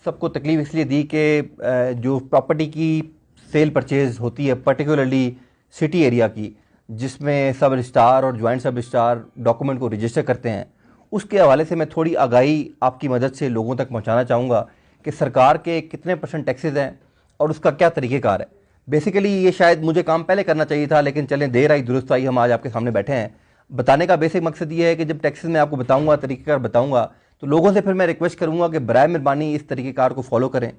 सबको तकलीफ इसलिए दी कि जो प्रॉपर्टी की सेल परचेज होती है पर्टिकुलरली सिटी एरिया की, जिसमें सब रजिस्ट्रार और ज्वाइंट सब रजिस्ट्रार डॉक्यूमेंट को रजिस्टर करते हैं, उसके हवाले से मैं थोड़ी आगाही आपकी मदद से लोगों तक पहुंचाना चाहूँगा कि सरकार के कितने % टैक्सेस हैं और उसका क्या तरीक़ेकार है। बेसिकली ये शायद मुझे काम पहले करना चाहिए था, लेकिन चलें देर आई दुरुस्त आई, हम आज आपके सामने बैठे हैं। बताने का बेसिक मकसद ये है कि जब टैक्सेस मैं आपको बताऊँगा, तरीक़ेकार बताऊँगा, तो लोगों से फिर मैं रिक्वेस्ट करूँगा कि बराए मेहरबानी इस तरीक़ेकार को फॉलो करें।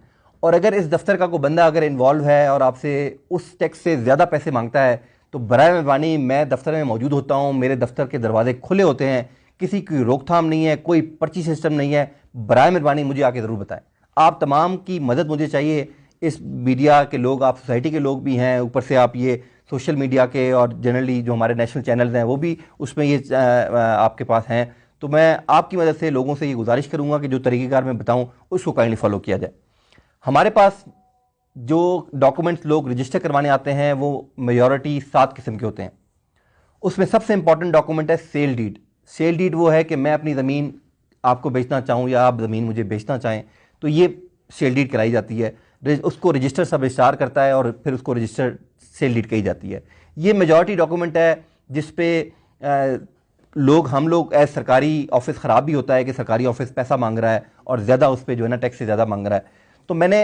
और अगर इस दफ्तर का कोई बंदा अगर इन्वॉल्व है और आपसे उस टैक्स से ज़्यादा पैसे मांगता है, तो बराए मेहरबानी मैं दफ्तर में मौजूद होता हूँ, मेरे दफ्तर के दरवाजे खुले होते हैं, किसी की रोकथाम नहीं है, कोई पर्ची सिस्टम नहीं है। बराए मेहरबानी मुझे आके ज़रूर बताएं। आप तमाम की मदद मुझे चाहिए। इस मीडिया के लोग, आप सोसाइटी के लोग भी हैं, ऊपर से आप ये सोशल मीडिया के और जनरली जो हमारे नेशनल चैनल्स हैं वो भी उसमें ये आपके पास हैं। तो मैं आपकी मदद से लोगों से ये गुजारिश करूँगा कि जो तरीक़ेकार मैं बताऊँ उसको काइंडली फॉलो किया जाए। हमारे पास जो डॉक्यूमेंट्स लोग रजिस्टर करवाने आते हैं वो मेजॉरिटी 7 किस्म के होते हैं। उसमें सबसे इंपॉर्टेंट डॉक्यूमेंट है सेल डीड। सेल डीड वो है कि मैं अपनी ज़मीन आपको बेचना चाहूँ या आप ज़मीन मुझे बेचना चाहें, तो ये सेल डीड कराई जाती है। उसको रजिस्टर सब रजिस्ट्रार करता है और फिर उसको रजिस्टर सेल डीड कही जाती है। ये मेजॉरिटी डॉक्यूमेंट है जिस पे हम लोग एज सरकारी ऑफिस ख़राब भी होता है कि सरकारी ऑफिस पैसा मांग रहा है और ज़्यादा उस पर जो है ना टैक्स से ज़्यादा मांग रहा है। तो मैंने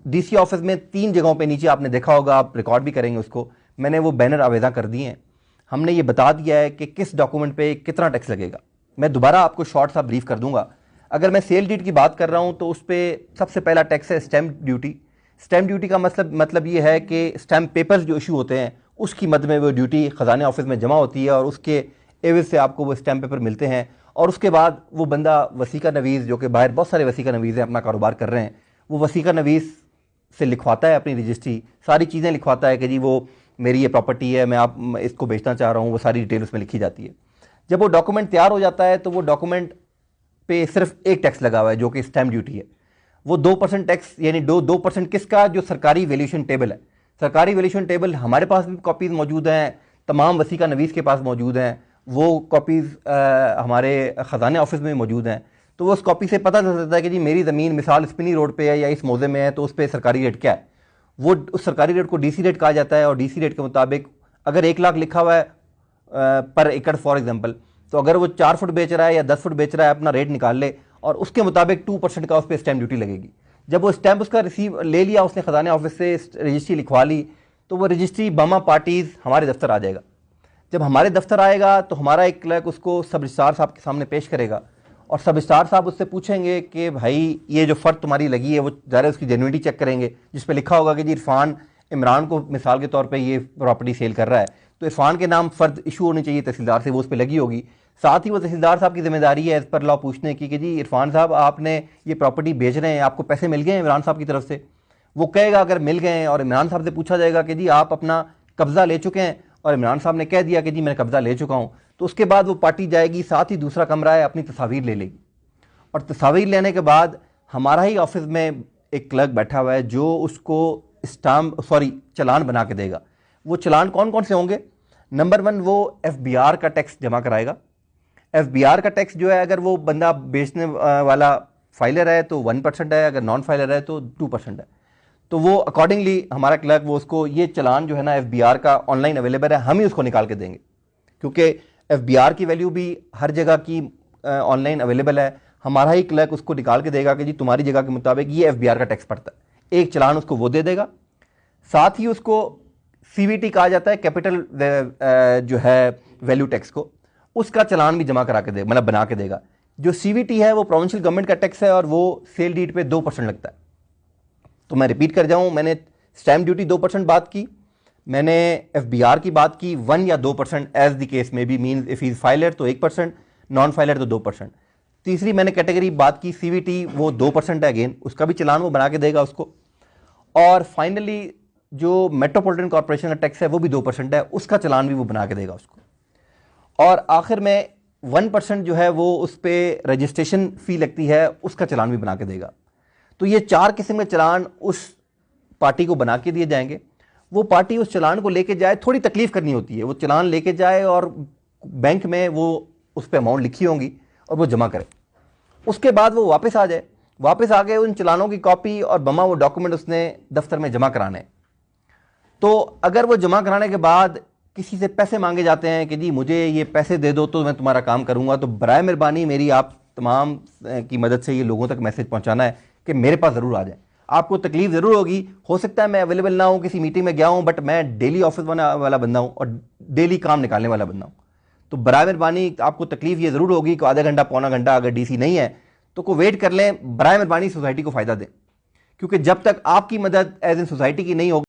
डीसी ऑफिस में 3 जगहों पे, नीचे आपने देखा होगा, आप रिकॉर्ड भी करेंगे उसको, मैंने वो बैनर आवेदा कर दिए हैं। हमने ये बता दिया है कि किस डॉक्यूमेंट पे कितना टैक्स लगेगा। मैं दोबारा आपको शॉर्ट सा ब्रीफ कर दूंगा। अगर मैं सेल डीड की बात कर रहा हूँ तो उस पर सबसे पहला टैक्स है स्टैम्प ड्यूटी। स्टैम्प ड्यूटी का मतलब ये है कि स्टैम्प पेपर्स जो इशू होते हैं उसकी मद में वो ड्यूटी ख़जाने ऑफिस में जमा होती है और उसके एवज से आपको वो स्टैम्प पेपर मिलते हैं। और उसके बाद वो बंदा वसीका नवीज़, जो कि बाहर बहुत सारे वसीका नवीज़ हैं अपना कारोबार कर रहे हैं, वो वसीका नवीज़ से लिखवाता है अपनी रजिस्ट्री, सारी चीज़ें लिखवाता है कि जी वो मेरी ये प्रॉपर्टी है, मैं आप इसको बेचना चाह रहा हूँ, वो सारी डिटेल उसमें लिखी जाती है। जब वो डॉक्यूमेंट तैयार हो जाता है तो वो डॉक्यूमेंट पे सिर्फ एक टैक्स लगा हुआ है जो कि स्टैम्प ड्यूटी है। वो 2% टैक्स, यानी 2% किसका? जो सरकारी वैल्यूएशन टेबल है। सरकारी वैल्यूएशन टेबल हमारे पास भी कॉपीज़ मौजूद हैं, तमाम वसीका नवीज़ के पास मौजूद हैं, वो कॉपीज़ हमारे ख़जाने ऑफिस में मौजूद हैं। तो वो उस कॉपी से पता चल सकता है कि जी मेरी ज़मीन मिसाल स्पिनी रोड पे है या इस मौजे में है, तो उस पर सरकारी रेट क्या है। वो उस सरकारी रेट को डीसी रेट कहा जाता है और डीसी रेट के मुताबिक अगर 1 लाख लिखा हुआ है पर एकड़ फॉर एग्जांपल, तो अगर वो 4 फुट बेच रहा है या 10 फुट बेच रहा है, अपना रेट निकाल ले और उसके मुताबिक 2% का उस पर स्टैम्प ड्यूटी लगेगी। जब वो स्टैम्प उसका रिसीव ले लिया उसने ख़जाने ऑफिस से, रजिस्ट्री लिखवा ली, तो वो रजिस्ट्री बामा पार्टीज़ हमारे दफ्तर आ जाएगा। जब हमारे दफ्तर आएगा तो हमारा एक क्लर्क उसको सब रजिस्ट्रार साहब के सामने पेश करेगा और सब रजिस्ट्रार साहब उससे पूछेंगे कि भाई ये जो फ़र्द तुम्हारी लगी है वो ज़रा उसकी जेन्युइनिटी चेक करेंगे, जिस पे लिखा होगा कि जी इरफान इमरान को मिसाल के तौर पे ये प्रॉपर्टी सेल कर रहा है, तो इरफान के नाम फ़र्द इशू होनी चाहिए तहसीलदार से, वो उस पर लगी होगी। साथ ही वो तहसीलदार साहब की जिम्मेदारी है एज़ पर लॉ पूछने की कि जी इरफान साहब आपने ये प्रॉपर्टी बेच रहे हैं, आपको पैसे मिल गए हैं इमरान साहब की तरफ से? वो कहेगा अगर मिल गए हैं और इमरान साहब से पूछा जाएगा कि जी आप अपना कब्ज़ा ले चुके हैं, और इमरान साहब ने कह दिया कि जी मैंने कब्ज़ा ले चुका हूँ, तो उसके बाद वो पार्टी जाएगी, साथ ही दूसरा कमरा है, अपनी तस्वीर ले लेगी। और तस्वीर लेने के बाद हमारा ही ऑफिस में एक क्लर्क बैठा हुआ है जो उसको चालान बना के देगा। वो चालान कौन कौन से होंगे? नंबर 1, वो FBR का टैक्स जमा कराएगा। FBR का टैक्स जो है, अगर वो बंदा बेचने वाला फाइलर है तो 1% है, अगर नॉन फाइलर है तो 2% है। तो वो अकॉर्डिंगली हमारा क्लर्क वो उसको ये चालान जो है ना FBR का ऑनलाइन अवेलेबल है, हम ही उसको निकाल के देंगे, क्योंकि FBR की वैल्यू भी हर जगह की ऑनलाइन अवेलेबल है। हमारा ही क्लर्क उसको निकाल के देगा कि जी तुम्हारी जगह के मुताबिक ये FBR का टैक्स पड़ता है। एक चालान उसको वो दे देगा। साथ ही उसको CVT कहा जाता है, कैपिटल जो है वैल्यू टैक्स को, उसका चालान भी जमा करा के दे, मतलब बना के देगा। जो CVT है वो प्रोविंशियल गवर्नमेंट का टैक्स है और वो सेल डीड पे 2% लगता है। तो मैं रिपीट कर जाऊं, मैंने स्टैम्प ड्यूटी 2% बात की, मैंने FBR की बात की 1 या 2% as the case may be, means if is filer तो 1%, नॉन फाइलर तो 2%। तीसरी मैंने कैटेगरी बात की CVT, वो 2% है, अगेन उसका भी चालान वो बना के देगा उसको। और फाइनली जो मेट्रोपॉलिटन कॉर्पोरेशन का टैक्स है वो भी 2% है, उसका चालान भी वो बना के देगा उसको। और आखिर में 1% जो है वो उस पर रजिस्ट्रेशन फ़ी लगती है, उसका चालान भी बना के देगा। तो ये 4 किस्म के चालान उस पार्टी को बना के दिए जाएंगे। वो पार्टी उस चालान को लेके जाए, थोड़ी तकलीफ करनी होती है, वो चालान लेके जाए और बैंक में वो उस पर अमाउंट लिखी होंगी और वो जमा करे। उसके बाद वो वापस आ जाए। वापस आके उन चलानों की कॉपी और बमा वो डॉक्यूमेंट उसने दफ्तर में जमा कराने। तो अगर वो जमा कराने के बाद किसी से पैसे मांगे जाते हैं कि जी मुझे ये पैसे दे दो तो मैं तुम्हारा काम करूंगा, तो बराए मेहरबानी मेरी आप तमाम की मदद से ये लोगों तक मैसेज पहुंचाना है कि मेरे पास ज़रूर आ जाए। आपको तकलीफ ज़रूर होगी, हो सकता है मैं अवेलेबल ना हूँ, किसी मीटिंग में गया हूँ, बट मैं डेली ऑफिस वाला बंदा हूँ और डेली काम निकालने वाला बंदा हूँ। तो बराए मेहरबानी आपको तकलीफ ये ज़रूर होगी कि आधा घंटा पौना घंटा अगर डीसी नहीं है तो को वेट कर लें। बराए मेहरबानी सोसाइटी को फ़ायदा दें, क्योंकि जब तक आपकी मदद एज इन सोसाइटी की नहीं होगी